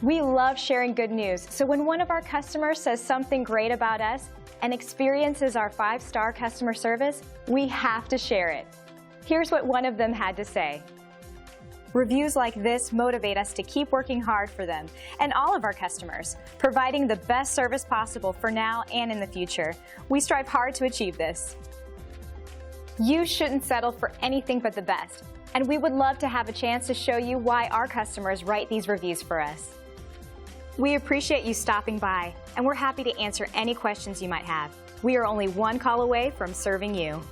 We love sharing good news, so when one of our customers says something great about us and experiences our 5-star customer service, we have to share it. Here's what one of them had to say. Reviews like this motivate us to keep working hard for them and all of our customers, providing the best service possible for now and in the future. We strive hard to achieve this. You shouldn't settle for anything but the best, and we would love to have a chance to show you why our customers write these reviews for us. We appreciate you stopping by, and we're happy to answer any questions you might have. We are only one call away from serving you.